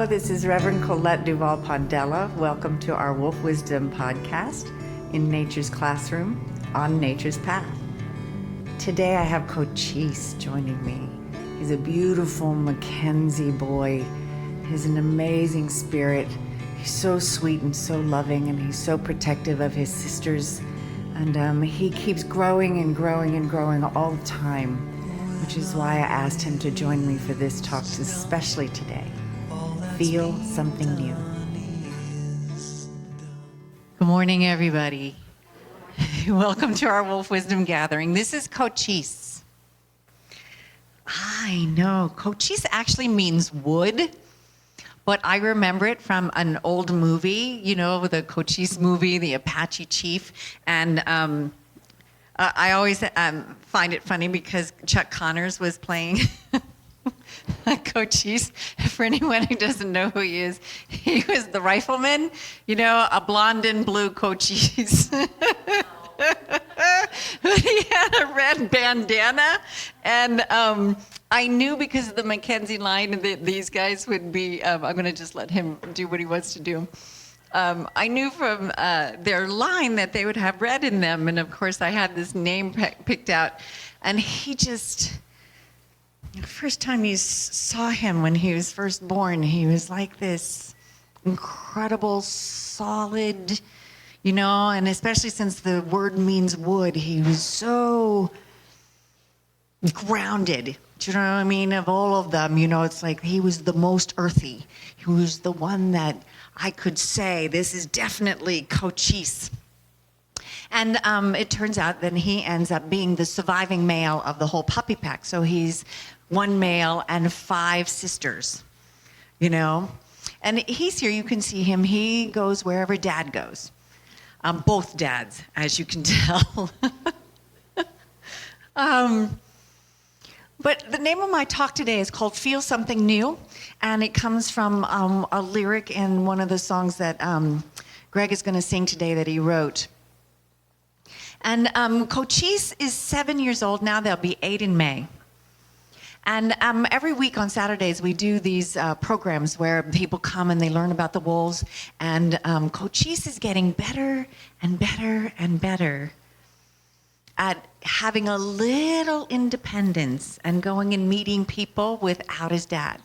Hello, this is Reverend Colette Duval-Pondella. Welcome to our Wolf Wisdom podcast in Nature's Classroom on Nature's Path. Today I have Cochise joining me. He's a beautiful Mackenzie boy. He's an amazing spirit. He's so sweet and so loving, and he's so protective of his sisters. And he keeps growing and growing and growing all the time, which is why I asked him to join me for this talk, especially today. Feel something new. Good morning, everybody. Welcome to our Wolf Wisdom Gathering. This is Cochise. I know, Cochise actually means wood, but I remember it from an old movie, you know, the Cochise movie, the Apache Chief. And I always find it funny because Chuck Connors was playing Cochise. For anyone who doesn't know who he is, he was the rifleman, you know, a blonde and blue Cochise. He had a red bandana, and I knew because of the Mackenzie line that these guys would be, I'm going to just let him do what he wants to do. I knew from their line that they would have red in them, and of course I had this name picked out, and he just, the first time you saw him when he was first born, he was like this incredible, solid, you know, and especially since the word means wood, he was so grounded. Do you know what I mean? Of all of them, you know, it's like he was the most earthy. He was the one that I could say, this is definitely Cochise. And it turns out that he ends up being the surviving male of the whole puppy pack. So he's one male and 5 sisters, you know. And he's here, you can see him. He goes wherever Dad goes. Both dads, as you can tell. But the name of my talk today is called Feel Something New, and it comes from a lyric in one of the songs that Greg is going to sing today that he wrote. And Cochise is 7 years old now. They'll be 8 in May. And every week on Saturdays, we do these programs where people come and they learn about the wolves. And Cochise is getting better and better and better at having a little independence and going and meeting people without his dad.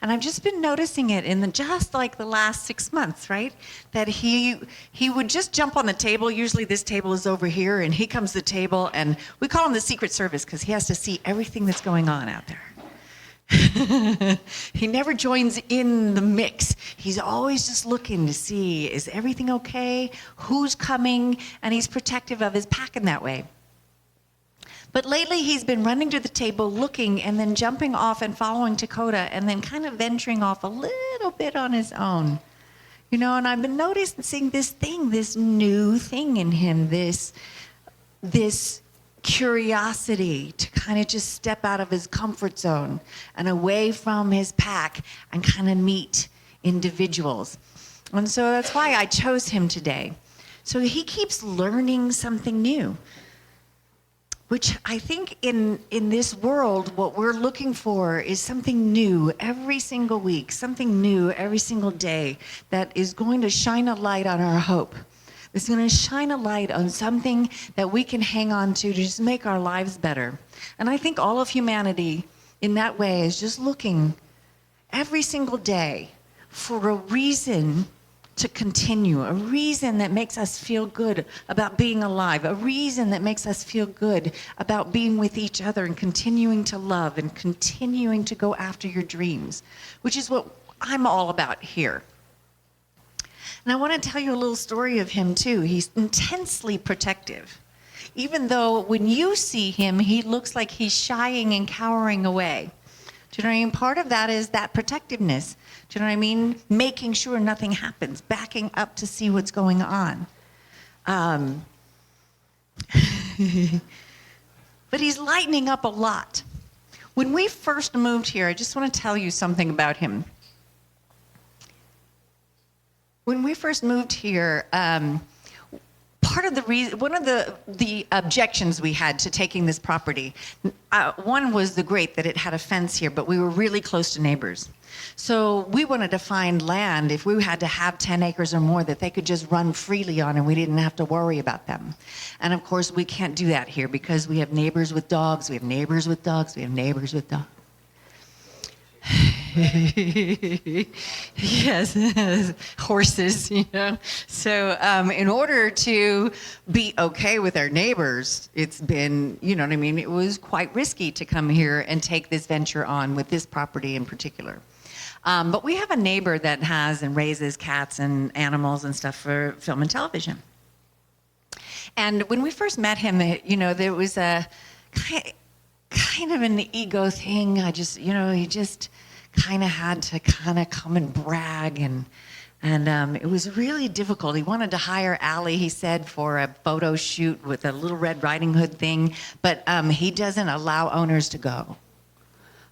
And I've just been noticing it in just like the last 6 months, right? That he would just jump on the table. Usually this table is over here, and he comes to the table, and we call him the Secret Service because he has to see everything that's going on out there. He never joins in the mix. He's always just looking to see, is everything okay? Who's coming? And he's protective of his pack in that way. But lately he's been running to the table, looking, and then jumping off and following Dakota, and then kind of venturing off a little bit on his own. You know, and I've been noticing this thing, this new thing in him, this curiosity to kind of just step out of his comfort zone and away from his pack and kind of meet individuals. And so that's why I chose him today. So he keeps learning something new, which I think in this world, what we're looking for is something new every single week, something new every single day that is going to shine a light on our hope. It's going to shine a light on something that we can hang on to just make our lives better. And I think all of humanity in that way is just looking every single day for a reason to continue, a reason that makes us feel good about being alive, a reason that makes us feel good about being with each other and continuing to love and continuing to go after your dreams, which is what I'm all about here. And I want to tell you a little story of him too. He's intensely protective. Even though when you see him, he looks like he's shying and cowering away. Do you know what I mean? Part of that is that protectiveness. Do you know what I mean? Making sure nothing happens, backing up to see what's going on. But he's lightening up a lot. When we first moved here, I just want to tell you something about him. When we first moved here, part part of the reason, one of the objections we had to taking this property, one was the great that it had a fence here, but we were really close to neighbors. So we wanted to find land, if we had to have 10 acres or more, that they could just run freely on and we didn't have to worry about them. And of course, we can't do that here because we have neighbors with dogs, we have neighbors with dogs, we have neighbors with dogs. Yes, horses, you know. So in order to be okay with our neighbors, it's been, you know what I mean, it was quite risky to come here and take this venture on with this property in particular. But we have a neighbor that has and raises cats and animals and stuff for film and television. And when we first met him, you know, there was a kind of an ego thing. He just kind of had to kind of come and brag, and it was really difficult. He wanted to hire Allie, he said, for a photo shoot with a Little Red Riding Hood thing, but he doesn't allow owners to go.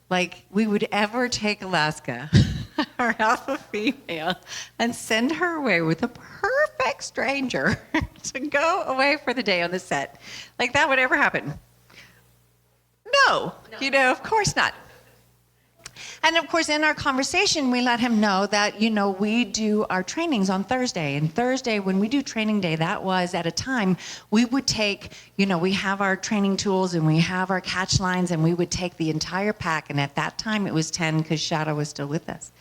Like, we would ever take Alaska, our alpha female, and send her away with a perfect stranger to go away for the day on the set. Like, that would ever happen. No, you know, of course not. And of course, in our conversation, we let him know that, you know, we do our trainings on Thursday. And Thursday, when we do training day, that was at a time we would take, you know, we have our training tools and we have our catch lines, and we would take the entire pack. And at that time, it was 10 because Shadow was still with us.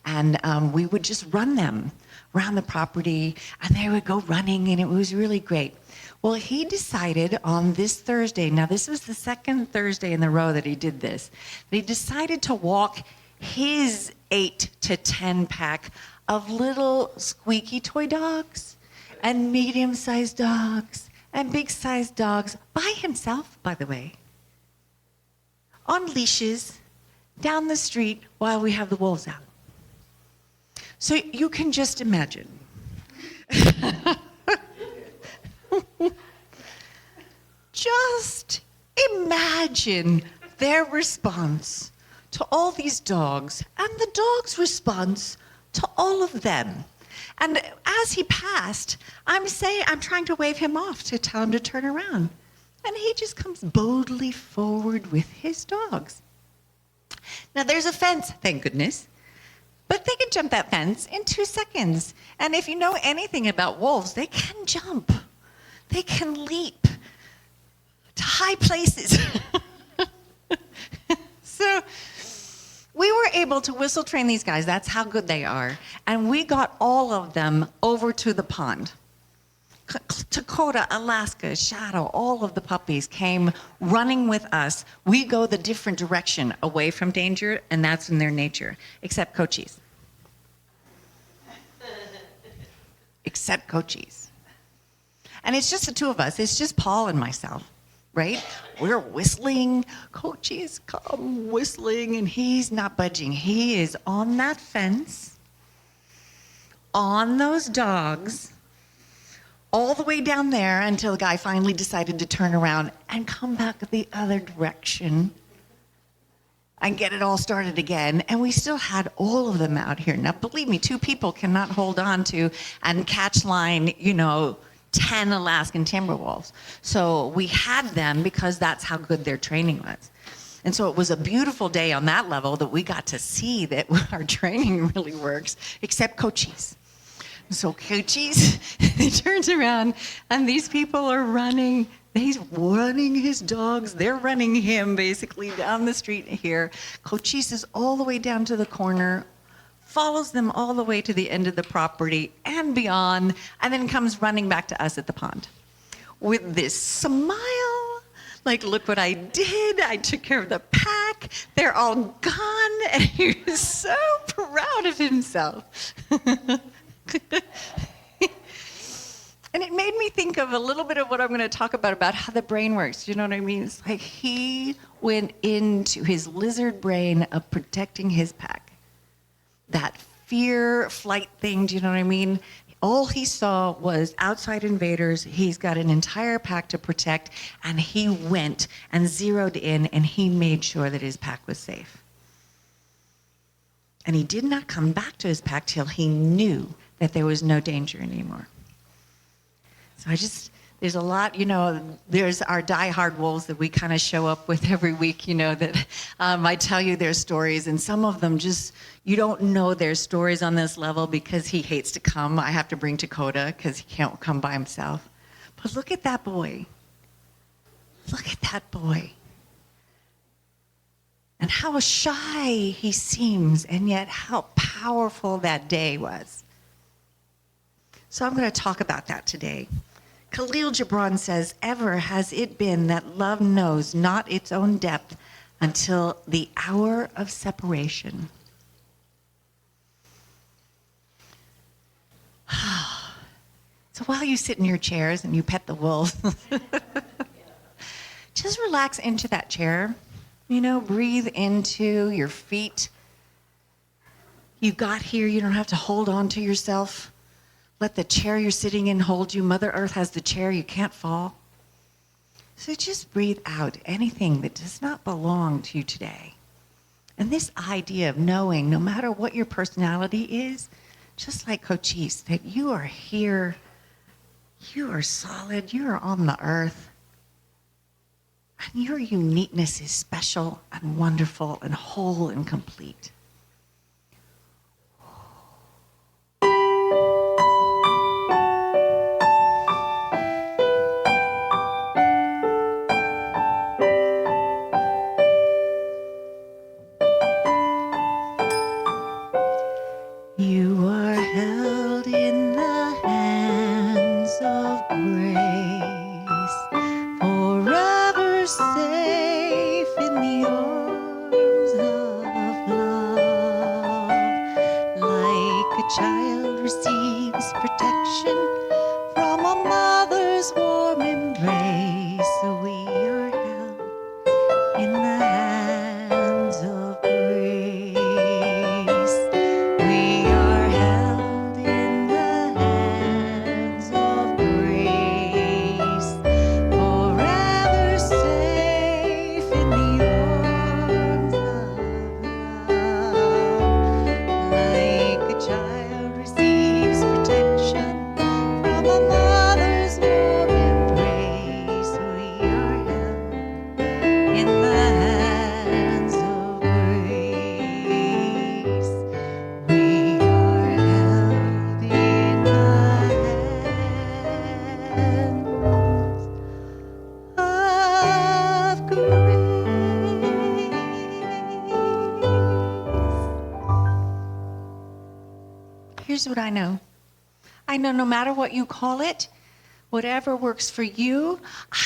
And we would just run them around the property, and they would go running, and it was really great. Well, he decided on this Thursday, now this was the second Thursday in a row that he did this, that he decided to walk his 8 to 10 pack of little squeaky toy dogs and medium-sized dogs and big-sized dogs by himself, by the way, on leashes down the street while we have the wolves out. So you can just imagine. Just imagine their response to all these dogs and the dog's response to all of them. And as he passed, I'm trying to wave him off to tell him to turn around. And he just comes boldly forward with his dogs. Now there's a fence, thank goodness. But they can jump that fence in 2 seconds. And if you know anything about wolves, they can jump. They can leap to high places. So we were able to whistle train these guys. That's how good they are. And we got all of them over to the pond. Dakota, Alaska, Shadow, all of the puppies came running with us. We go the different direction away from danger, and that's in their nature, except Cochise. Except Cochise. And it's just the two of us. It's just Paul and myself, right? We're whistling. Cochise come whistling, and he's not budging. He is on that fence, on those dogs, all the way down there until the guy finally decided to turn around and come back the other direction and get it all started again. And we still had all of them out here. Now, believe me, 2 people cannot hold on to and catch line, 10 Alaskan timber wolves. So we had them because that's how good their training was. And so it was a beautiful day on that level that we got to see that our training really works, except Cochise. So Cochise, he turns around, and these people are running. He's running his dogs. They're running him basically down the street here. Cochise is all the way down to the corner, follows them all the way to the end of the property and beyond, and then comes running back to us at the pond with this smile, like, look what I did. I took care of the pack. They're all gone. And he was so proud of himself. And it made me think of a little bit of what I'm going to talk about how the brain works. You know what I mean? It's like he went into his lizard brain of protecting his pack. That fear, flight thing, do you know what I mean? All he saw was outside invaders. He's got an entire pack to protect, and he went and zeroed in, and he made sure that his pack was safe. And he did not come back to his pack till he knew that there was no danger anymore. So There's a lot, there's our diehard wolves that we kind of show up with every week, that I tell you their stories, and some of them just, you don't know their stories on this level because he hates to come. I have to bring Dakota because he can't come by himself. But look at that boy. Look at that boy. And how shy he seems, and yet how powerful that day was. So I'm going to talk about that today. Khalil Gibran says, "Ever has it been that love knows not its own depth until the hour of separation." So while you sit in your chairs and you pet the wolves, just relax into that chair. Breathe into your feet. You got here, you don't have to hold on to yourself. Let the chair you're sitting in hold you. Mother Earth has the chair, you can't fall. So just breathe out anything that does not belong to you today. And this idea of knowing, no matter what your personality is, just like Cochise, that you are here, you are solid, you are on the earth. And your uniqueness is special and wonderful and whole and complete. You are held in the hands of grace, forever safe in the arms of love. Like a child receives protection from a mother's warm embrace, so we are held in the hands of grace. We are held in the hands of grace, forever safe in the arms of love. Like a child receives protection from a mother's warm embrace, we are held in the hands of grace. We are held in the hands of grace. Here's what I know. I know no matter what you call it, whatever works for you,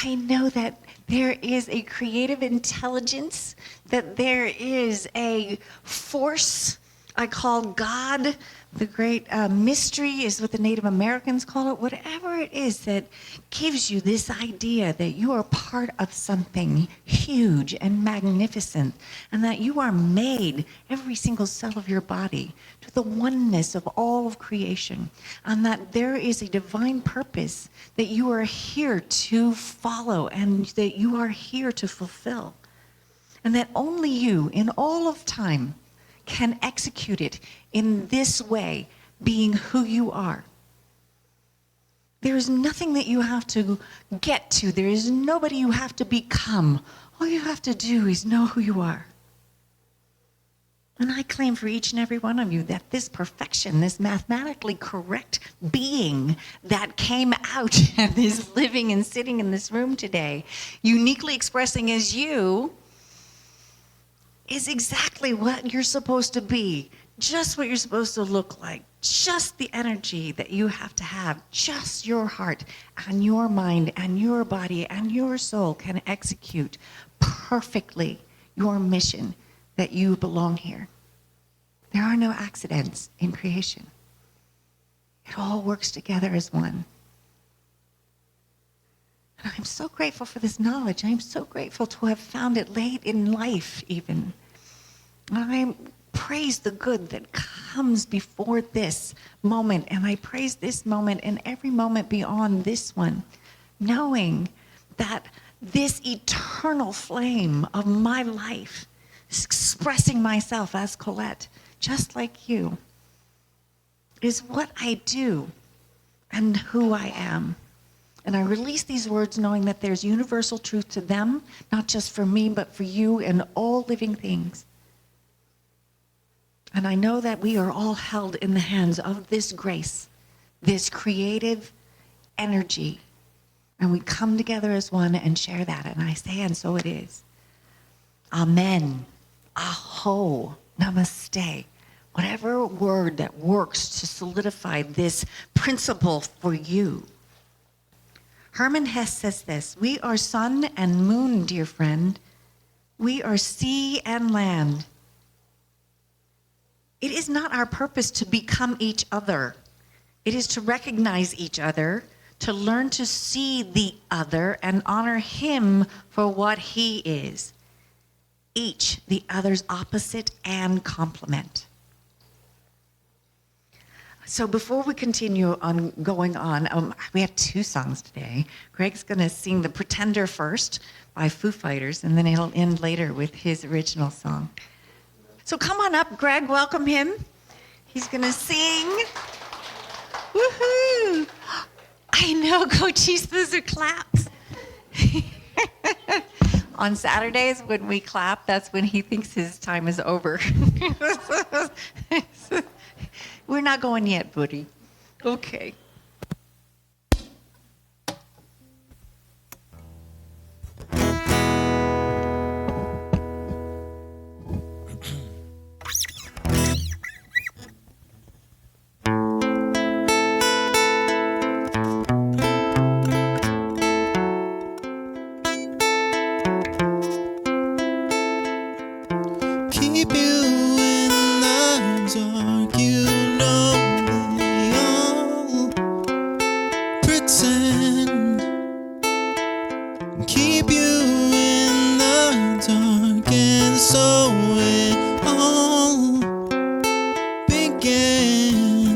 I know that there is a creative intelligence, that there is a force I call God. The great mystery is what the Native Americans call it. Whatever it is that gives you this idea that you are part of something huge and magnificent, and that you are made, every single cell of your body, to the oneness of all of creation, and that there is a divine purpose that you are here to follow and that you are here to fulfill, and that only you in all of time can execute it in this way, being who you are. There is nothing that you have to get to. There is nobody you have to become. All you have to do is know who you are. And I claim for each and every one of you that this perfection, this mathematically correct being that came out and is living and sitting in this room today, uniquely expressing as you, is exactly what you're supposed to be, just what you're supposed to look like, just the energy that you have to have, just your heart and your mind and your body and your soul can execute perfectly your mission that you belong here. There are no accidents in creation. It all works together as one. And I'm so grateful for this knowledge. I'm so grateful to have found it late in life even. I praise the good that comes before this moment, and I praise this moment and every moment beyond this one, knowing that this eternal flame of my life is expressing myself as Colette, just like you, is what I do and who I am. And I release these words knowing that there's universal truth to them, not just for me, but for you and all living things. And I know that we are all held in the hands of this grace, this creative energy. And we come together as one and share that. And I say, and so it is. Amen. Aho. Namaste. Whatever word that works to solidify this principle for you. Hermann Hesse says this: we are sun and moon, dear friend. We are sea and land. It is not our purpose to become each other. It is to recognize each other, to learn to see the other and honor him for what he is. Each the other's opposite and complement. So before we continue on going on, we have two songs today. Greg's going to sing The Pretender first by Foo Fighters, and then he'll end later with his original song. So come on up, Greg, welcome him. He's going to sing. Woohoo! I know, coaches, those are claps. On Saturdays when we clap, that's when he thinks his time is over. We're not going yet, buddy. Okay. Keep you in the dark, you know they all pretend. Keep you in the dark, and so it all begins.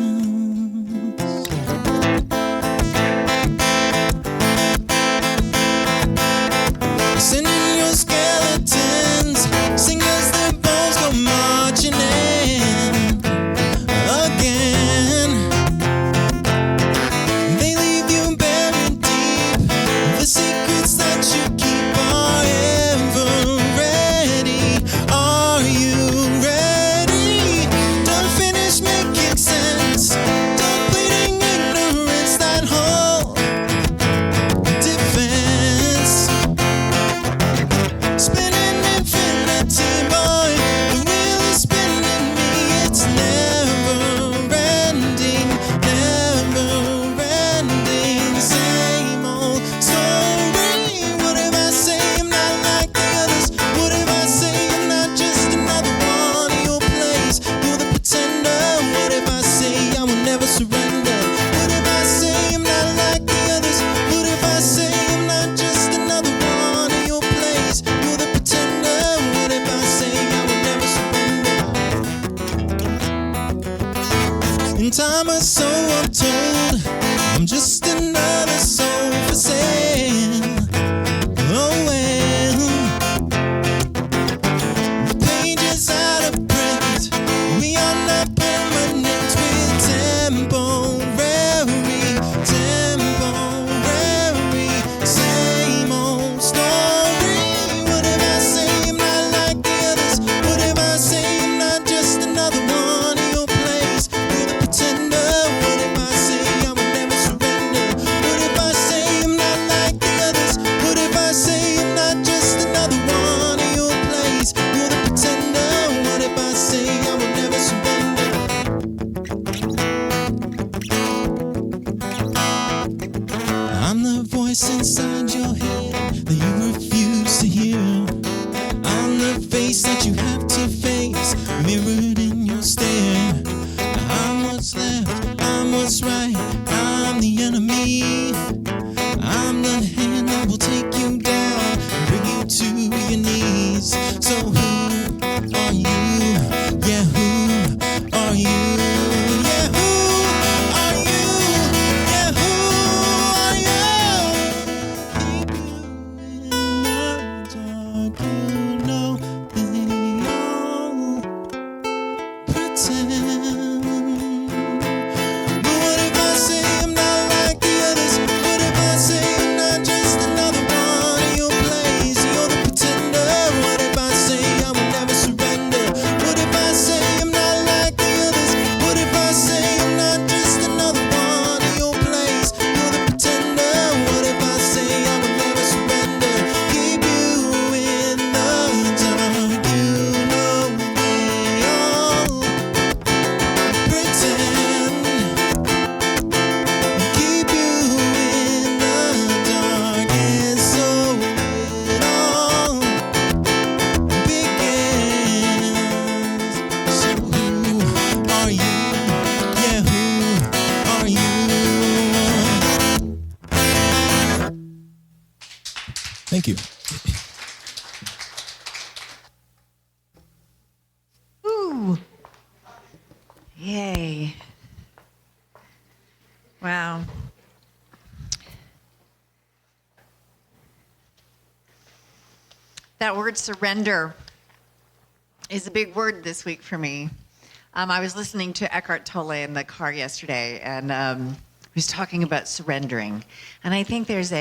Sending your skeletons, sing as their bones go marching in again. They leave you buried deep. The secrets that you keep are ever ready. Are you ready? Don't finish making sense. Don't pleading ignorance, that whole defense. Spinning infinity, boy, the wheel is spinning me. It's never ending, never ending. Same old story. What if I say I'm not like the others? What if I say I'm not just another one of your plays? You're the pretender. What if I say I will never surrender? What if I say I'm not like the others? What if I say I'm not just another one of your plays? You're the pretender. What if I say I will never surrender? In time or so I'm told, I'm just another soul for sale. Oh well, the page is out of print. We are not permanent, we're temporary, temporary. Same old story. What if I say I'm not like the others? What if I say I'm not just another one of your plays? You're the pretender. What if I say I will never surrender? What if I say I'm not like the others? What if I say I'm not just another one of your plays? You're the pretender. What if I say I will never surrender? I'm the voice inside your head that you refuse to hear. I'm the face that you have to face, mirrored in your stare. I'm what's left, I'm what's right, I'm the enemy. I'm the hand that will take you down and bring you to your knees. So who are you? Yeah, who are you? Yeah, who are you? Yeah, who are you? Keep you in the dark. Thank you. Ooh. Yay. Wow. That word surrender is a big word this week for me. I was listening to Eckhart Tolle in the car yesterday, and he was talking about surrendering. And I think there's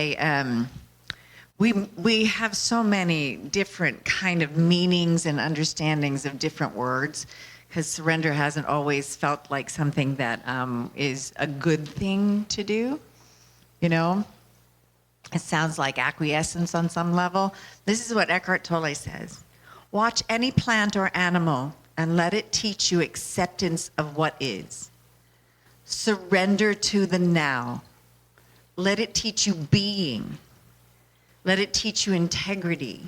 we have so many different kind of meanings and understandings of different words, because surrender hasn't always felt like something that is a good thing to do, you know? It sounds like acquiescence on some level. This is what Eckhart Tolle says. Watch any plant or animal and let it teach you acceptance of what is. Surrender to the now. Let it teach you being. Let it teach you integrity,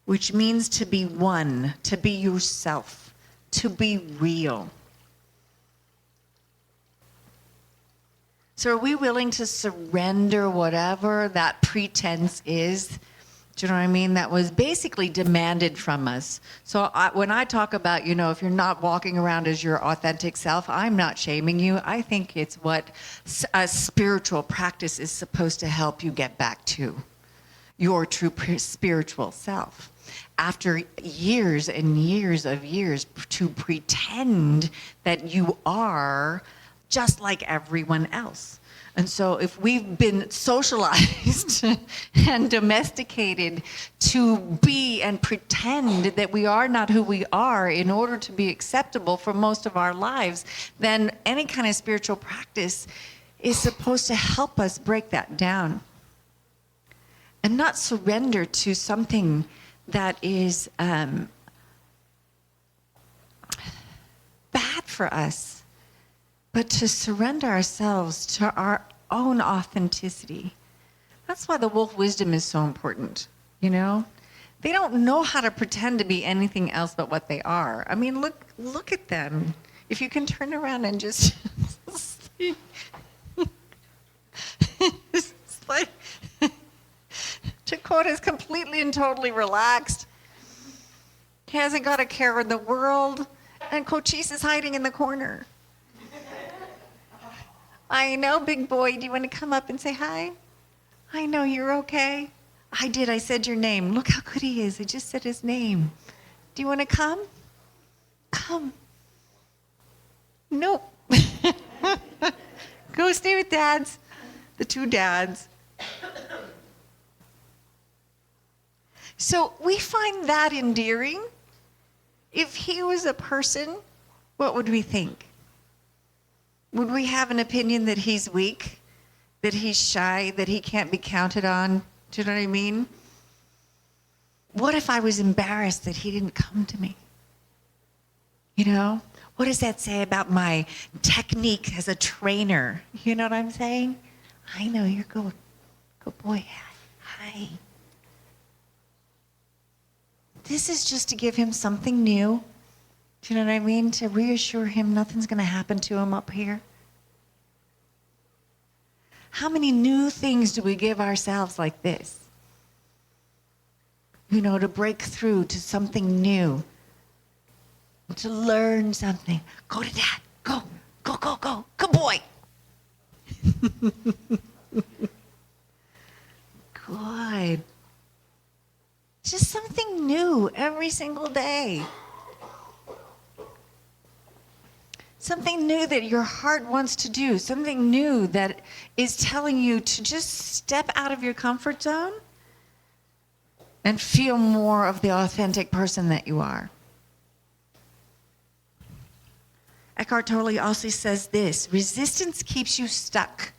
which means to be one, to be yourself, to be real. So are we willing to surrender whatever that pretense is? Do you know what I mean? That was basically demanded from us. So when I talk about, if you're not walking around as your authentic self, I'm not shaming you. I think it's what a spiritual practice is supposed to help you get back to, your true spiritual self. After years and years of years to pretend that you are just like everyone else. And so if we've been socialized and domesticated to be and pretend that we are not who we are in order to be acceptable for most of our lives, then any kind of spiritual practice is supposed to help us break that down and not surrender to something that is bad for us, but to surrender ourselves to our own authenticity. That's why the wolf wisdom is so important, They don't know how to pretend to be anything else but what they are. I mean, look at them. If you can turn around and just see. It's like Dakota's completely and totally relaxed. He hasn't got a care in the world. And Cochise is hiding in the corner. I know, big boy. Do you want to come up and say hi? I know you're okay. I did. I said your name. Look how good he is. I just said his name. Do you want to come? Come. Nope. Go stay with dads. The two dads. So we find that endearing. If he was a person, what would we think? Would we have an opinion that he's weak, that he's shy, that he can't be counted on? Do you know what I mean? What if I was embarrassed that he didn't come to me? What does that say about my technique as a trainer? You know what I'm saying? I know, you're good. Good boy. Hi. This is just to give him something new. Do you know what I mean? To reassure him nothing's going to happen to him up here. How many new things do we give ourselves like this? To break through to something new. To learn something. Go to dad. Go. Go, go, go. Good boy. Good. Just something new every single day. Something new that your heart wants to do. Something new that is telling you to just step out of your comfort zone and feel more of the authentic person that you are. Eckhart Tolle also says this: resistance keeps you stuck.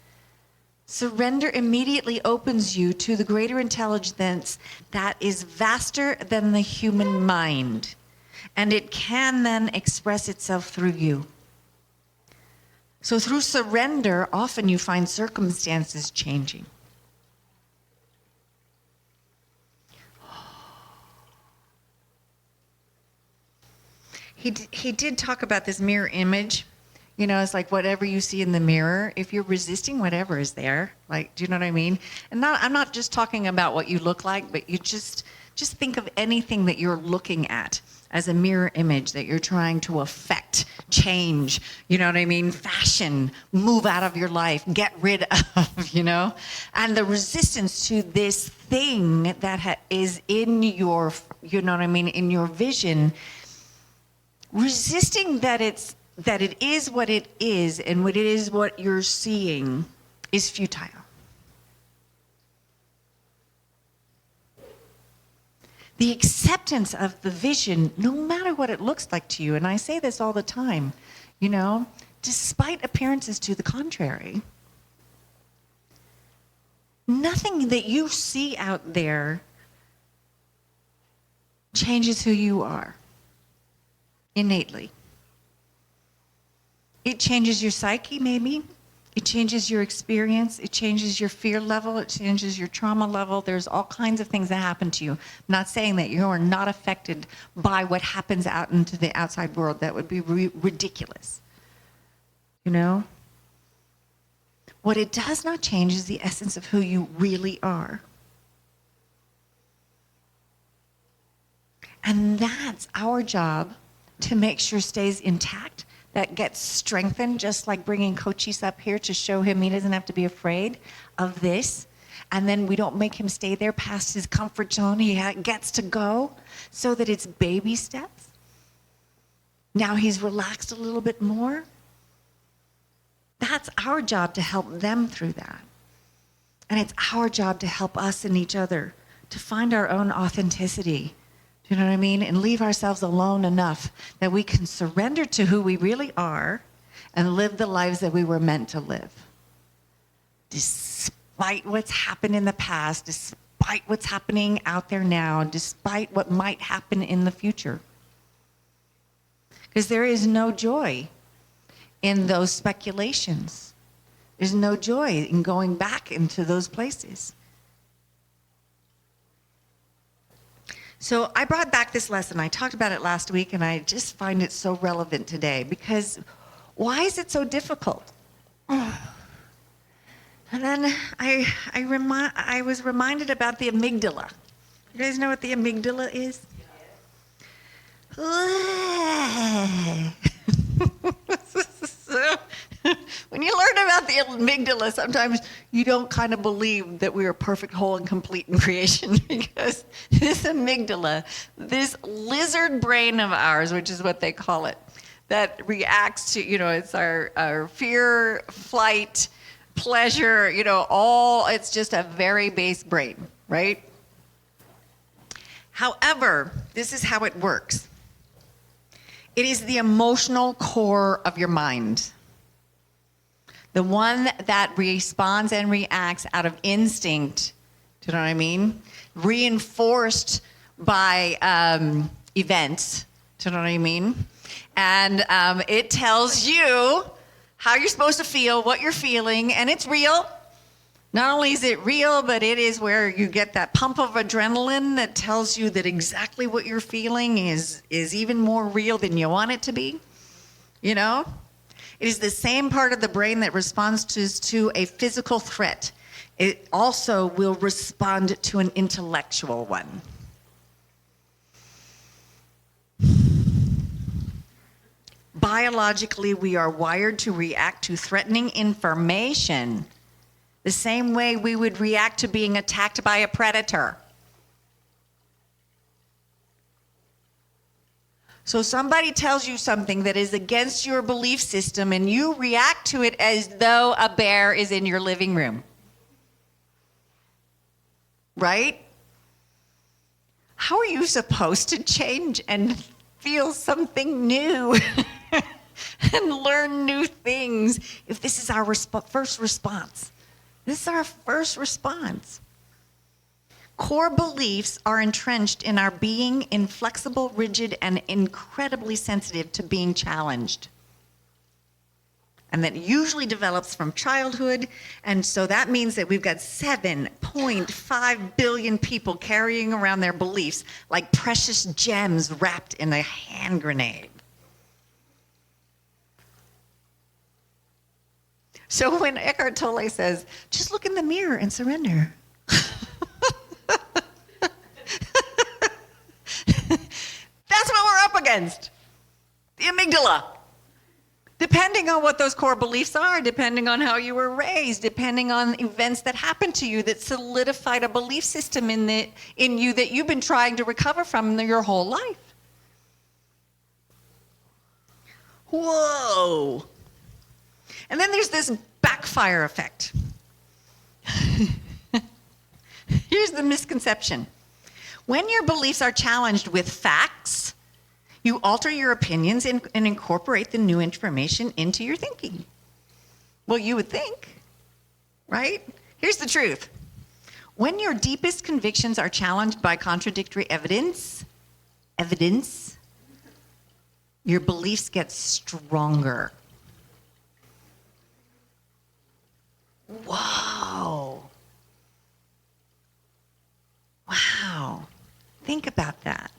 Surrender immediately opens you to the greater intelligence that is vaster than the human mind, and it can then express itself through you. So through surrender, often you find circumstances changing. He did talk about this mirror image. You know, it's like whatever you see in the mirror, if you're resisting whatever is there, like, do you know what I mean? And I'm not just talking about what you look like, but you just think of anything that you're looking at as a mirror image that you're trying to affect, change, you know what I mean? Fashion, move out of your life, get rid of, you know? And the resistance to this thing that is in your, you know what I mean, in your vision, resisting that it is what it is and what it is what you're seeing is futile. The acceptance of the vision, no matter what it looks like to you, and I say this all the time, you know, despite appearances to the contrary, nothing that you see out there changes who you are innately. It changes your psyche, maybe. It changes your experience. It changes your fear level. It changes your trauma level. There's all kinds of things that happen to you. I'm not saying that you are not affected by what happens out into the outside world. That would be ridiculous. You know? What it does not change is the essence of who you really are. And that's our job to make sure stays intact, that gets strengthened, just like bringing Cochise up here to show him he doesn't have to be afraid of this. And then we don't make him stay there past his comfort zone. He gets to go so that it's baby steps. Now he's relaxed a little bit more. That's our job to help them through that. And it's our job to help us and each other to find our own authenticity. Do you know what I mean? And leave ourselves alone enough that we can surrender to who we really are and live the lives that we were meant to live. Despite what's happened in the past, despite what's happening out there now, despite what might happen in the future. Because there is no joy in those speculations. There's no joy in going back into those places. So I brought back this lesson. I talked about it last week, and I just find it so relevant today because why is it so difficult? And then I was reminded about the amygdala. You guys know what the amygdala is? When you learn about the amygdala, sometimes you don't kind of believe that we are perfect, whole, and complete in creation because this amygdala, this lizard brain of ours, which is what they call it, that reacts to, you know, it's our fear, flight, pleasure, you know, it's just a very base brain, right? However, this is how it works. It is the emotional core of your mind. The one that responds and reacts out of instinct, do you know what I mean? Reinforced by events, do you know what I mean? And it tells you how you're supposed to feel, what you're feeling, and it's real. Not only is it real, but it is where you get that pump of adrenaline that tells you that exactly what you're feeling is even more real than you want it to be, you know? It is the same part of the brain that responds to a physical threat. It also will respond to an intellectual one. Biologically, we are wired to react to threatening information the same way we would react to being attacked by a predator. So somebody tells you something that is against your belief system and you react to it as though a bear is in your living room. Right? How are you supposed to change and feel something new and learn new things if this is our first response? This is our first response. Core beliefs are entrenched in our being inflexible, rigid, and incredibly sensitive to being challenged. And that usually develops from childhood. And so that means that we've got 7.5 billion people carrying around their beliefs like precious gems wrapped in a hand grenade. So when Eckhart Tolle says, just look in the mirror and surrender. That's what we're up against. The amygdala. Depending on what those core beliefs are, depending on how you were raised, depending on events that happened to you that solidified a belief system in you that you've been trying to recover from your whole life. Whoa. And then there's this backfire effect. Here's the misconception. When your beliefs are challenged with facts, you alter your opinions and incorporate the new information into your thinking. Well, you would think, right? Here's the truth. When your deepest convictions are challenged by contradictory evidence, your beliefs get stronger. Whoa. Wow. Think about that.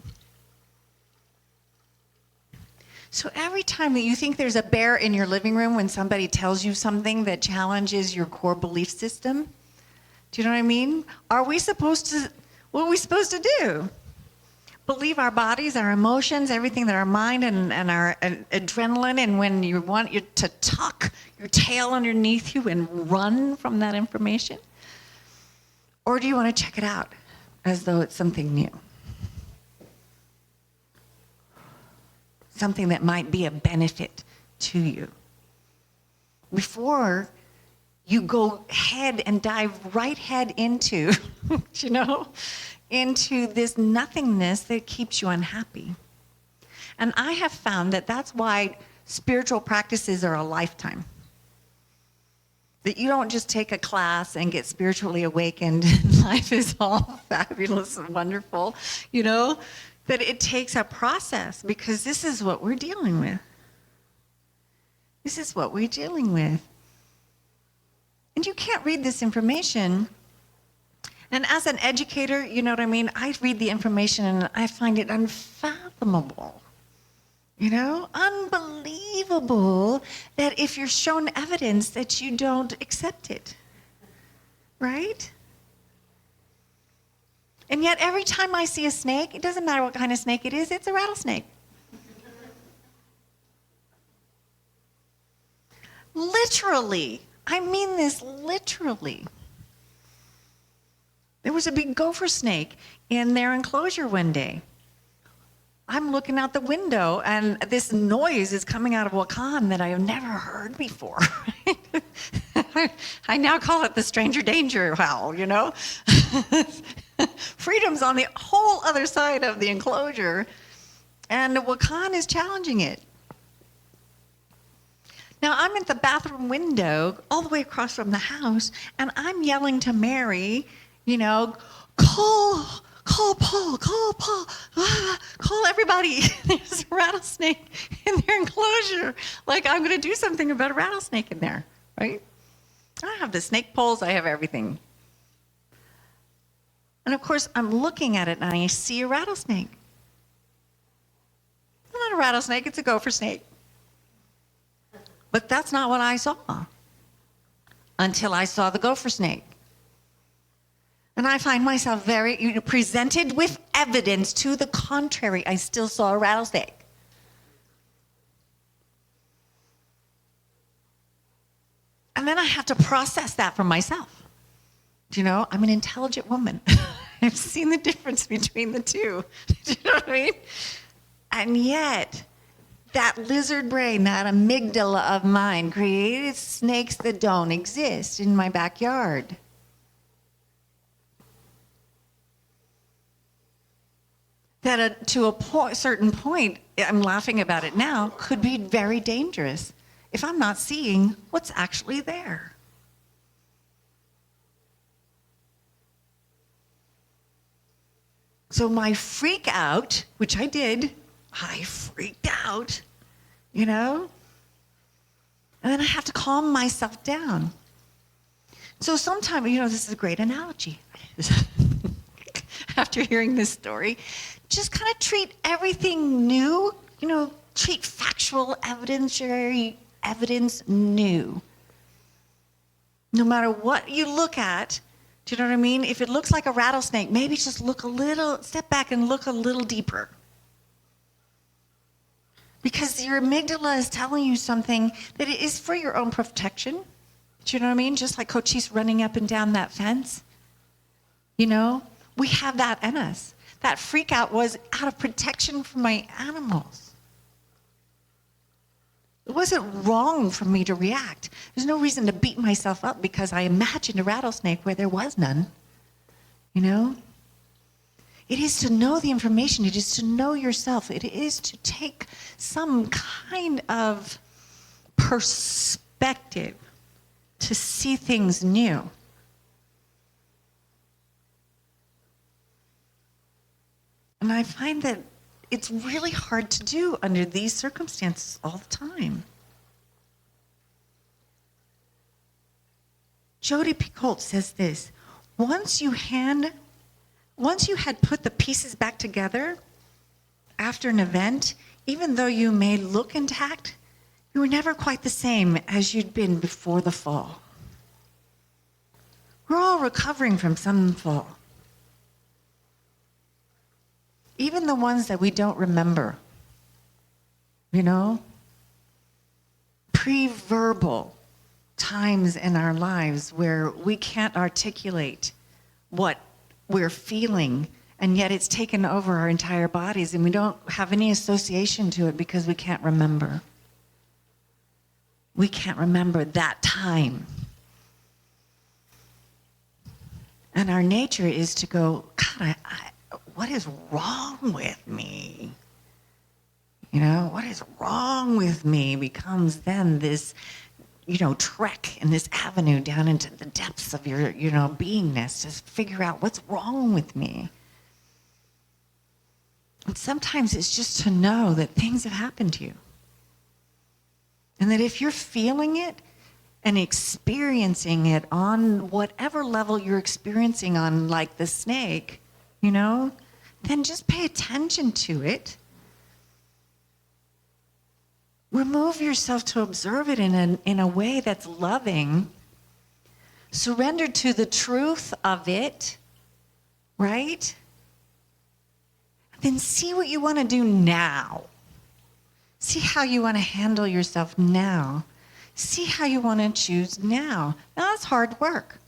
So every time that you think there's a bear in your living room when somebody tells you something that challenges your core belief system, do you know what I mean? What are we supposed to do? Believe our bodies, our emotions, everything that our mind and our adrenaline, and when you want to tuck your tail underneath you and run from that information? Or do you want to check it out as though it's something new? Something that might be a benefit to you. Before you go head and dive right head into, into this nothingness that keeps you unhappy. And I have found that that's why spiritual practices are a lifetime. That you don't just take a class and get spiritually awakened and life is all fabulous and wonderful, That it takes a process, because this is what we're dealing with. This is what we're dealing with. And you can't read this information. And as an educator, you know what I mean? I read the information and I find it unfathomable. Unbelievable that if you're shown evidence that you don't accept it. Right? And yet every time I see a snake, it doesn't matter what kind of snake it is, it's a rattlesnake. Literally. I mean this literally. There was a big gopher snake in their enclosure one day. I'm looking out the window and this noise is coming out of Wakan that I have never heard before. I now call it the stranger danger howl, Freedom's on the whole other side of the enclosure, and Wakan is challenging it. Now, I'm at the bathroom window all the way across from the house, and I'm yelling to Mary, call Paul, call everybody. There's a rattlesnake in their enclosure. Like, I'm going to do something about a rattlesnake in there, right? I have the snake poles, I have everything. And of course, I'm looking at it and I see a rattlesnake. It's not a rattlesnake, it's a gopher snake. But that's not what I saw until I saw the gopher snake. And I find myself very presented with evidence to the contrary. I still saw a rattlesnake. And then I have to process that for myself. I'm an intelligent woman. I've seen the difference between the two. Do you know what I mean? And yet, that lizard brain, that amygdala of mine created snakes that don't exist in my backyard. That to a certain point, I'm laughing about it now, could be very dangerous if I'm not seeing what's actually there. So my freak out, which I did, I freaked out, And then I have to calm myself down. So sometimes, this is a great analogy. After hearing this story, just kind of treat everything new, treat factual evidence new. No matter what you look at, do you know what I mean? If it looks like a rattlesnake, maybe just step back and look a little deeper. Because your amygdala is telling you something that it is for your own protection. Do you know what I mean? Just like Cochise running up and down that fence. You know, we have that in us. That freak out was out of protection from my animals. It wasn't wrong for me to react. There's no reason to beat myself up because I imagined a rattlesnake where there was none. You know? It is to know the information. It is to know yourself. It is to take some kind of perspective to see things new. And I find that it's really hard to do under these circumstances all the time. Jodi Picoult says this, once you had put the pieces back together after an event, even though you may look intact, you were never quite the same as you'd been before the fall. We're all recovering from some fall. Even the ones that we don't remember, you know? Pre-verbal times in our lives where we can't articulate what we're feeling, and yet it's taken over our entire bodies, and we don't have any association to it because we can't remember. We can't remember that time. And our nature is to go, God, what is wrong with me? You know, what is wrong with me becomes then this, trek in this avenue down into the depths of your, beingness to figure out what's wrong with me. And sometimes it's just to know that things have happened to you. And that if you're feeling it and experiencing it on whatever level you're experiencing on, like the snake, then just pay attention to it. Remove yourself to observe it in a way that's loving. Surrender to the truth of it, right? Then see what you want to do now. See how you want to handle yourself now. See how you want to choose now. Now, that's hard work.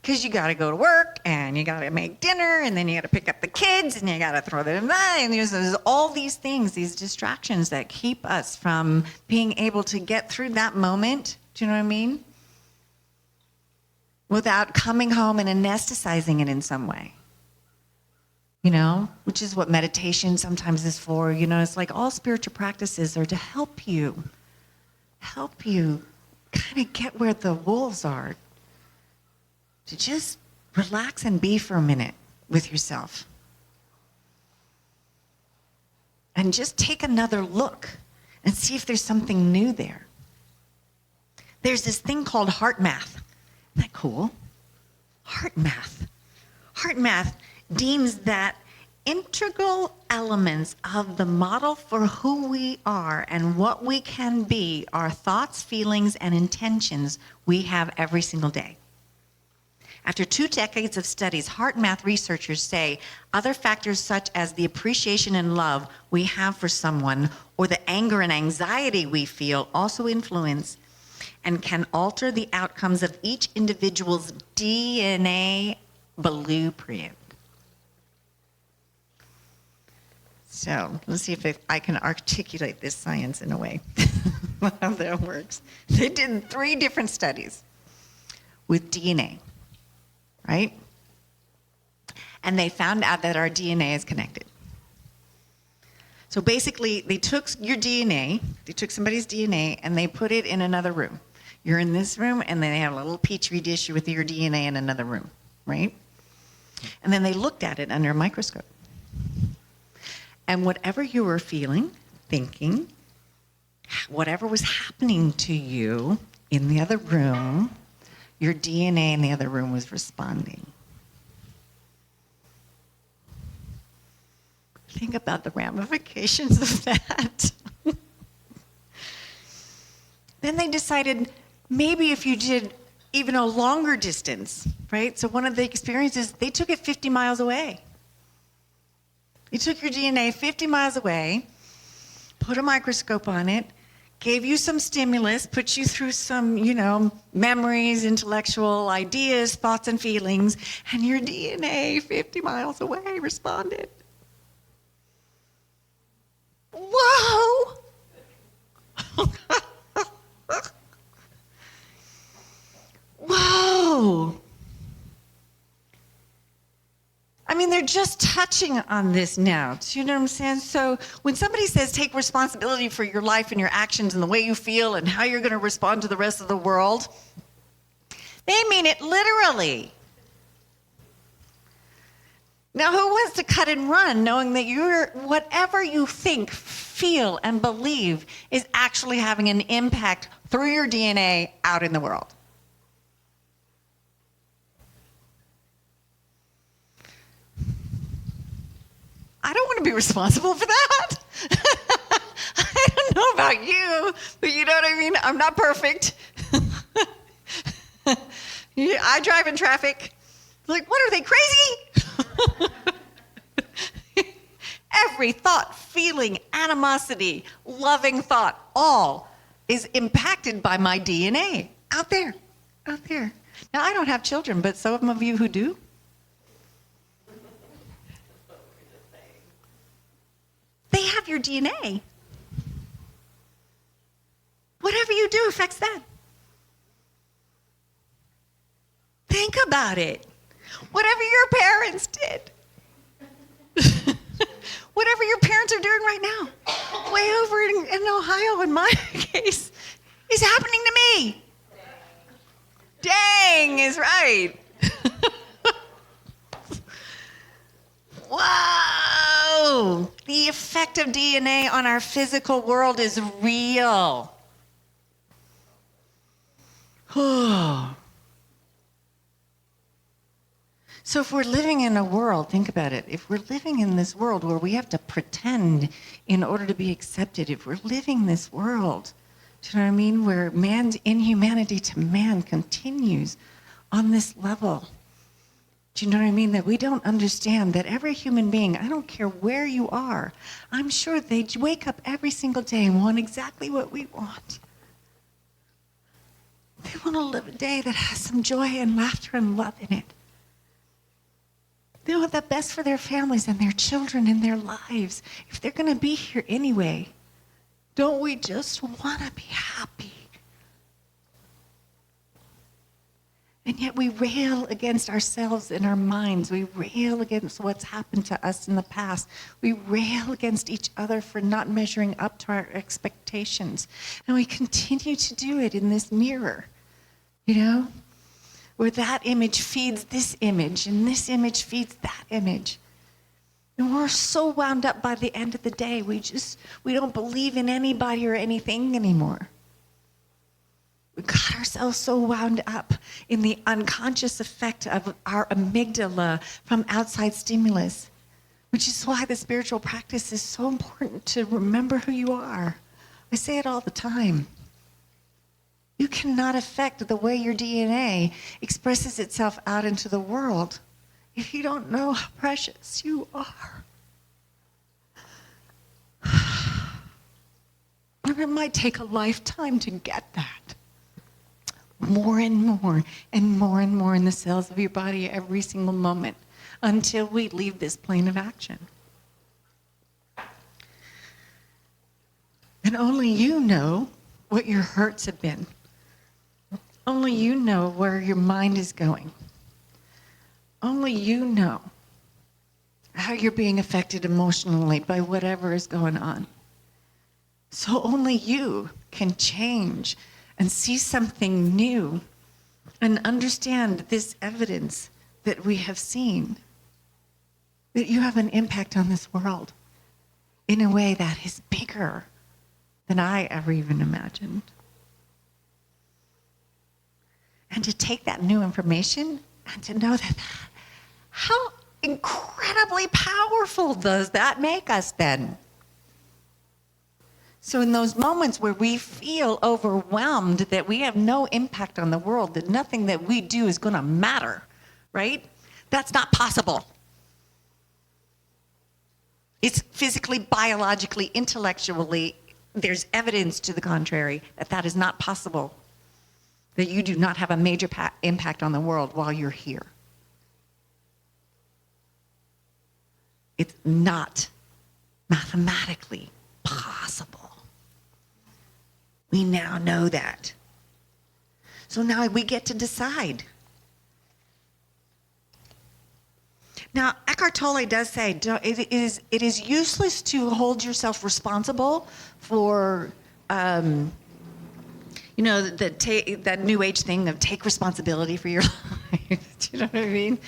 Because you got to go to work, and you got to make dinner, and then you got to pick up the kids, and you got to throw them in, and there's all these things, these distractions that keep us from being able to get through that moment, do you know what I mean? Without coming home and anesthetizing it in some way. Which is what meditation sometimes is for. It's like all spiritual practices are to help you kind of get where the wolves are. To just relax and be for a minute with yourself. And just take another look and see if there's something new there. There's this thing called heart math. Isn't that cool? Heart math. Heart math deems that integral elements of the model for who we are and what we can be are thoughts, feelings, and intentions we have every single day. After 2 decades of studies, heart math researchers say other factors such as the appreciation and love we have for someone or the anger and anxiety we feel also influence and can alter the outcomes of each individual's DNA blueprint. So let's see if I can articulate this science in a way. How that works. They did 3 different studies with DNA. Right? And they found out that our DNA is connected. So basically, they took your DNA, they took somebody's DNA, and they put it in another room. You're in this room, and then they have a little petri dish with your DNA in another room, right? And then they looked at it under a microscope. And whatever you were feeling, thinking, whatever was happening to you in the other room, your DNA in the other room was responding. Think about the ramifications of that. Then they decided maybe if you did even a longer distance, right? So one of the experiences, they took it 50 miles away. You took your DNA 50 miles away, put a microscope on it, gave you some stimulus, put you through some, memories, intellectual ideas, thoughts and feelings, and your DNA 50 miles away responded. Whoa! Whoa! I mean, they're just touching on this now. Do you know what I'm saying? So when somebody says take responsibility for your life and your actions and the way you feel and how you're going to respond to the rest of the world, they mean it literally. Now, who wants to cut and run knowing that whatever you think, feel, and believe is actually having an impact through your DNA out in the world? I don't want to be responsible for that. I don't know about you, but you know what I mean? I'm not perfect. I drive in traffic. Like, what are they, crazy? Every thought, feeling, animosity, loving thought, all is impacted by my DNA out there. Now, I don't have children, but some of you who do, they have your DNA. Whatever you do affects them. Think about it. Whatever your parents did, whatever your parents are doing right now, way over in Ohio, in my case, is happening to me. Dang is right. Whoa! The effect of DNA on our physical world is real. So if we're living in a world, think about it, if we're living in this world where we have to pretend in order to be accepted, if we're living this world, do you know what I mean, where man's inhumanity to man continues on this level, do you know what I mean, that we don't understand that every human being, I don't care where you are, I'm sure they wake up every single day and want exactly what we want. They want to live a day that has some joy and laughter and love in it. They want the best for their families and their children and their lives. If they're going to be here anyway, don't we just want to be happy? And yet we rail against ourselves in our minds. We rail against what's happened to us in the past. We rail against each other for not measuring up to our expectations. And we continue to do it in this mirror, where that image feeds this image, and this image feeds that image. And we're so wound up by the end of the day, we don't believe in anybody or anything anymore. We got ourselves so wound up in the unconscious effect of our amygdala from outside stimulus, which is why the spiritual practice is so important, to remember who you are. I say it all the time. You cannot affect the way your DNA expresses itself out into the world if you don't know how precious you are. And it might take a lifetime to get that. More and more and more and more in the cells of your body every single moment until we leave this plane of action. And only you know what your hurts have been. Only you know where your mind is going. Only you know how you're being affected emotionally by whatever is going on. So only you can change and see something new and understand this evidence that we have seen, that you have an impact on this world in a way that is bigger than I ever even imagined. And to take that new information and to know that, how incredibly powerful does that make us then? So in those moments where we feel overwhelmed that we have no impact on the world, that nothing that we do is going to matter, right? That's not possible. It's physically, biologically, intellectually, there's evidence to the contrary that that is not possible, that you do not have a major impact on the world while you're here. It's not mathematically possible. We now know that. So now we get to decide. Now, Eckhart Tolle does say it is useless to hold yourself responsible for, that new age thing of take responsibility for your life. Do you know what I mean?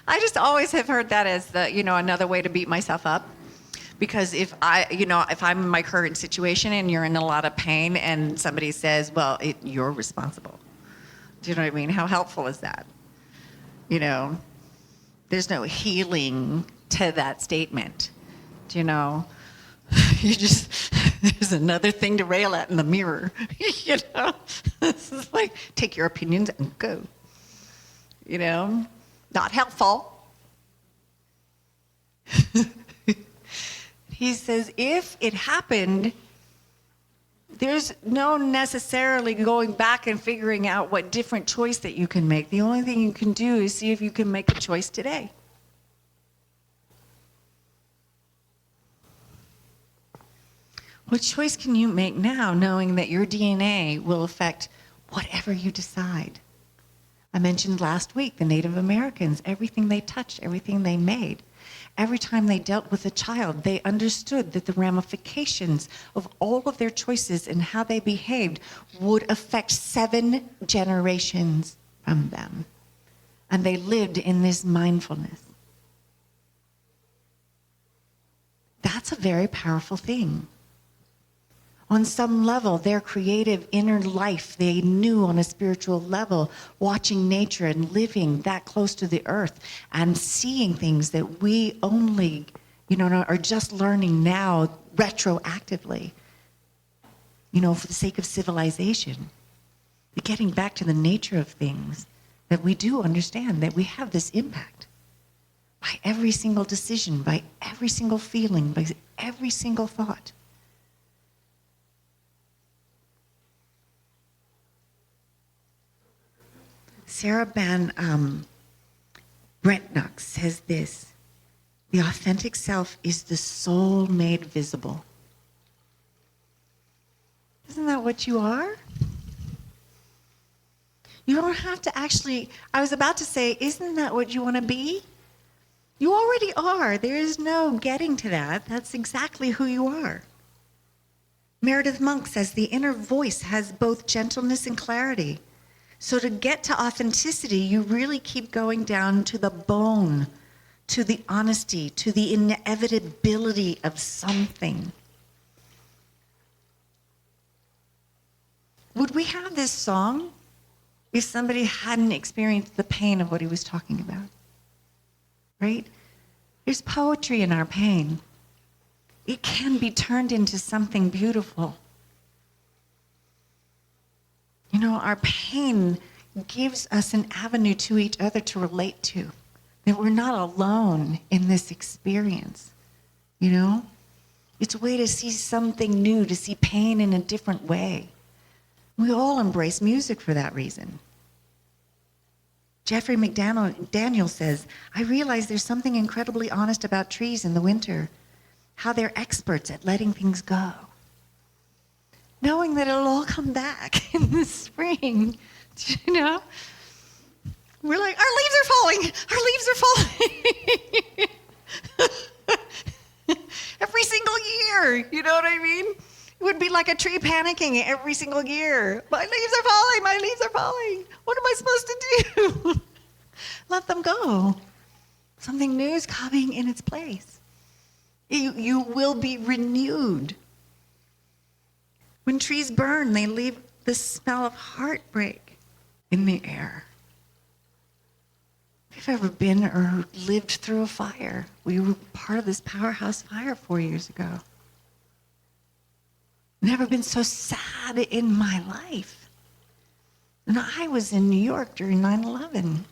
I just always have heard that as another way to beat myself up. Because if I'm in my current situation and you're in a lot of pain and somebody says, well, you're responsible. Do you know what I mean? How helpful is that? There's no healing to that statement. You just, there's another thing to rail at in the mirror. This is like, take your opinions and go. Not helpful. He says, if it happened, there's no necessarily going back and figuring out what different choice that you can make. The only thing you can do is see if you can make a choice today. What choice can you make now, knowing that your DNA will affect whatever you decide? I mentioned last week the Native Americans, everything they touched, everything they made. Every time they dealt with a child, they understood that the ramifications of all of their choices and how they behaved would affect 7 generations from them. And they lived in this mindfulness. That's a very powerful thing. On some level, their creative inner life, they knew on a spiritual level, watching nature and living that close to the earth and seeing things that we only, are just learning now retroactively, for the sake of civilization. Getting back to the nature of things, that we do understand that we have this impact by every single decision, by every single feeling, by every single thought. Sarah Ban Breatnock says this: the authentic self is the soul made visible. Isn't that what you are? You don't have to actually, I was about to say, isn't that what you want to be? You already are. There is no getting to that. That's exactly who you are. Meredith Monk says the inner voice has both gentleness and clarity. So to get to authenticity, you really keep going down to the bone, to the honesty, to the inevitability of something. Would we have this song if somebody hadn't experienced the pain of what he was talking about? Right? There's poetry in our pain. It can be turned into something beautiful. Our pain gives us an avenue to each other to relate to, that we're not alone in this experience. It's a way to see something new, to see pain in a different way. We all embrace music for that reason. Jeffrey McDaniel says, I realize there's something incredibly honest about trees in the winter, how they're experts at letting things go. Knowing that it'll all come back in the spring, We're like, our leaves are falling, our leaves are falling. Every single year, you know what I mean? It would be like a tree panicking every single year. My leaves are falling, my leaves are falling. What am I supposed to do? Let them go. Something new is coming in its place. You will be renewed. When trees burn, they leave the smell of heartbreak in the air. If you've ever been or lived through a fire, we were part of this powerhouse fire 4 years ago. Never been so sad in my life. And I was in New York during 9/11.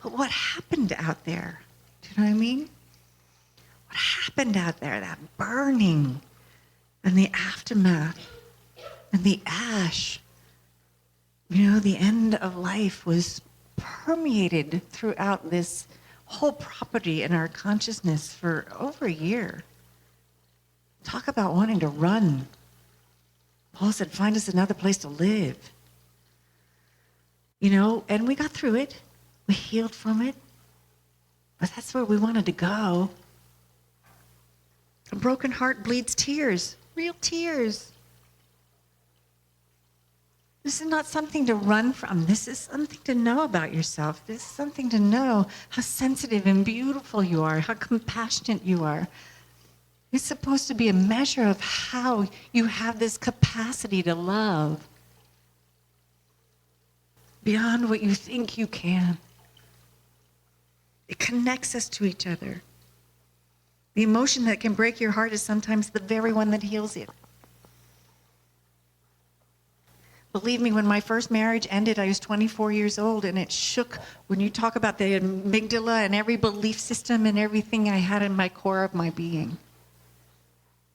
But what happened out there? Do you know what I mean? What happened out there? That burning and the aftermath and the ash. You know, the end of life was permeated throughout this whole property in our consciousness for over a year. Talk about wanting to run. Paul said, find us another place to live. You know, and we got through it. We healed from it. But that's where we wanted to go. A broken heart bleeds tears, real tears. This is not something to run from. This is something to know about yourself. This is something to know how sensitive and beautiful you are, how compassionate you are. It's supposed to be a measure of how you have this capacity to love beyond what you think you can. It connects us to each other. The emotion that can break your heart is sometimes the very one that heals it. Believe me, when my first marriage ended, I was 24 years old, and it shook. When you talk about the amygdala and every belief system and everything I had in my core of my being.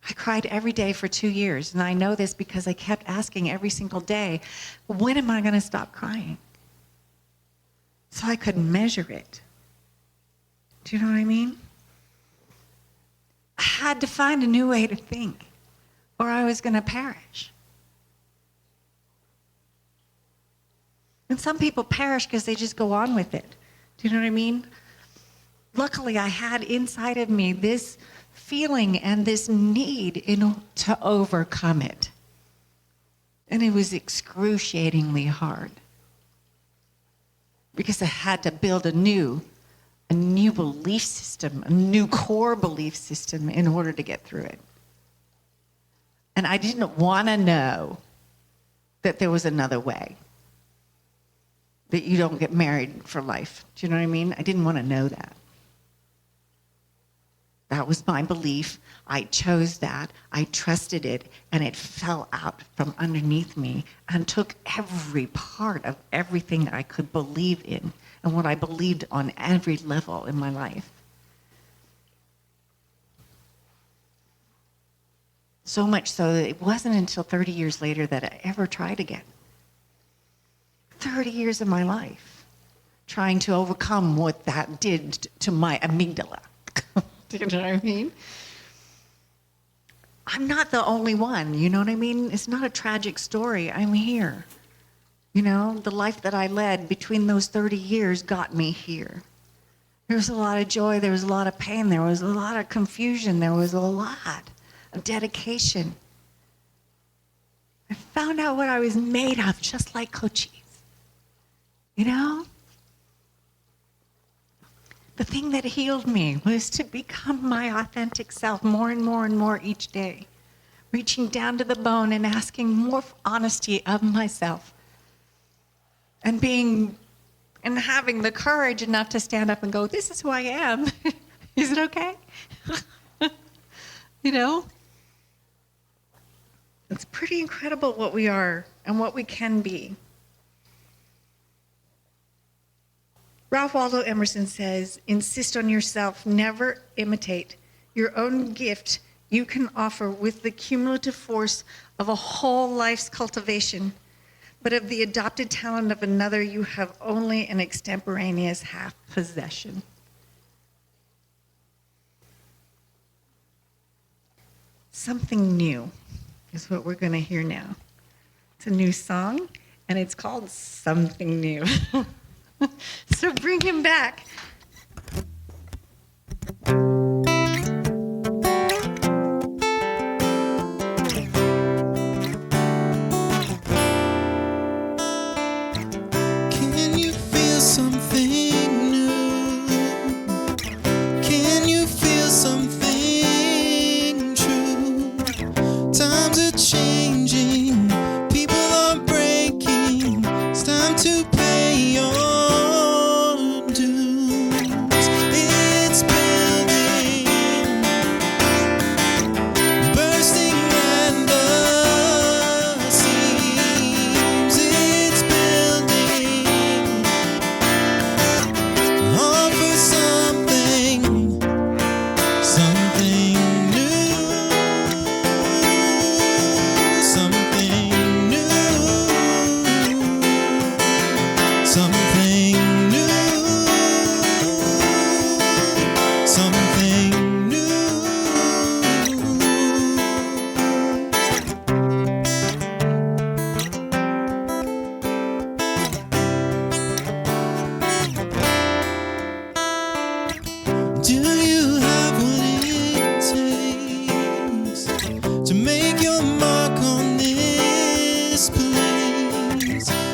I cried every day for 2 years, and I know this because I kept asking every single day, when am I going to stop crying? So I could measure it. Do you know what I mean? I had to find a new way to think, or I was going to perish. And some people perish because they just go on with it. Do you know what I mean? Luckily, I had inside of me this feeling and this need to overcome it. And it was excruciatingly hard. Because I had to build a new belief system, a new core belief system in order to get through it. And I didn't want to know that there was another way. That you don't get married for life. Do you know what I mean? I didn't want to know that. That was my belief. I chose that. I trusted it, and it fell out from underneath me and took every part of everything I could believe in and what I believed on every level in my life. So much so that it wasn't until 30 years later that I ever tried again. 30 years of my life trying to overcome what that did to my amygdala. Do you know what I mean? I'm not the only one, you know what I mean? It's not a tragic story. I'm here. You know, the life that I led between those 30 years got me here. There was a lot of joy, there was a lot of pain, there was a lot of confusion, there was a lot of dedication. I found out what I was made of, just like Cochise. You know? The thing that healed me was to become my authentic self more and more and more each day. Reaching down to the bone and asking more honesty of myself. And having the courage enough to stand up and go, this is who I am. Is it okay? You know? It's pretty incredible what we are and what we can be. Ralph Waldo Emerson says, insist on yourself, never imitate. Your own gift you can offer with the cumulative force of a whole life's cultivation, but of the adopted talent of another you have only an extemporaneous half possession. Something new is what we're going to hear now. It's a new song, and it's called Something New. So bring him back. Can you feel something new? Can you feel something true? Times are changing, people are breaking. It's time to pay your due.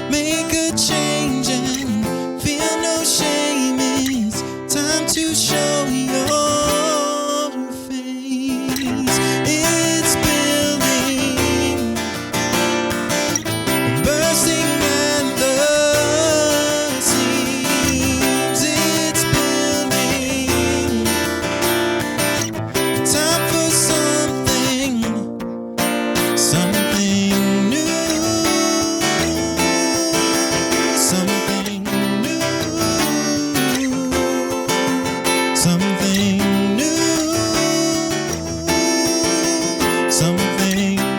Make a change and feel no shame. It's time to show your face. It's building, bursting at the seams. It's building, time for something new, something new, something new, something new.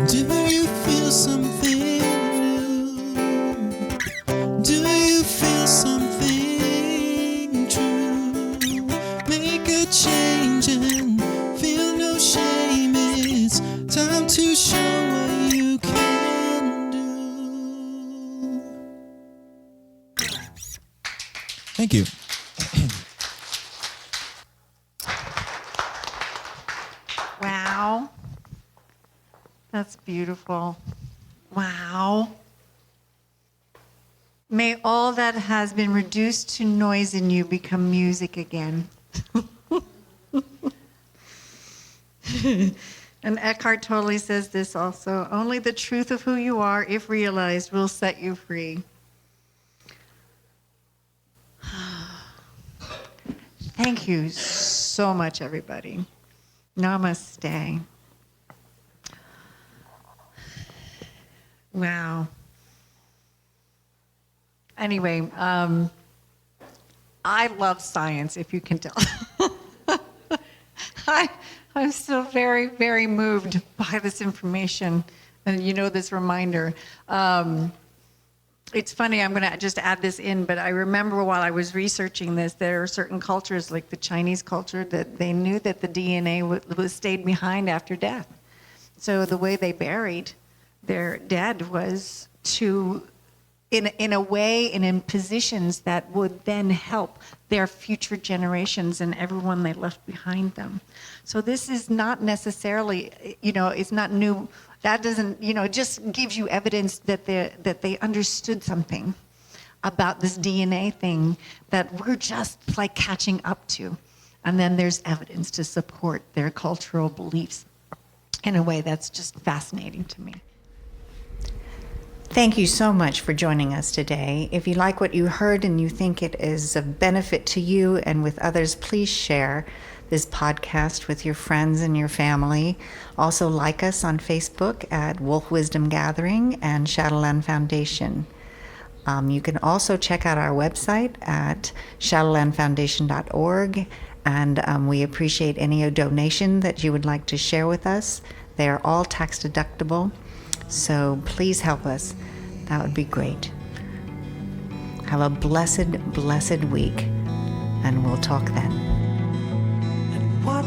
Do you feel something new? Do you feel something true? Make a change and feel no shame. It's time to show what you can do. Thank you. Wow. That's beautiful. Wow. May all that has been reduced to noise in you become music again. And Eckhart totally says this also. Only the truth of who you are, if realized, will set you free. Thank you so much, everybody. Namaste. Wow. Anyway, I love science, if you can tell. I'm still very, very moved by this information and, this reminder. It's funny, I'm going to just add this in, but I remember while I was researching this, there are certain cultures, like the Chinese culture, that they knew that the DNA was stayed behind after death. So the way they buried their dead was in a way and in positions that would then help their future generations and everyone they left behind them. So this is not necessarily, it's not new. That doesn't, it just gives you evidence that they understood something about this DNA thing that we're just like catching up to. And then there's evidence to support their cultural beliefs in a way that's just fascinating to me. Thank you so much for joining us today. If you like what you heard and you think it is of benefit to you and with others, please share this podcast with your friends and your family. Also like us on Facebook at Wolf Wisdom Gathering and Shadowland Foundation. You can also check out our website at shadowlandfoundation.org, and we appreciate any donation that you would like to share with us. They are all tax deductible, so please help us. That would be great. Have a blessed, blessed week, and we'll talk then. What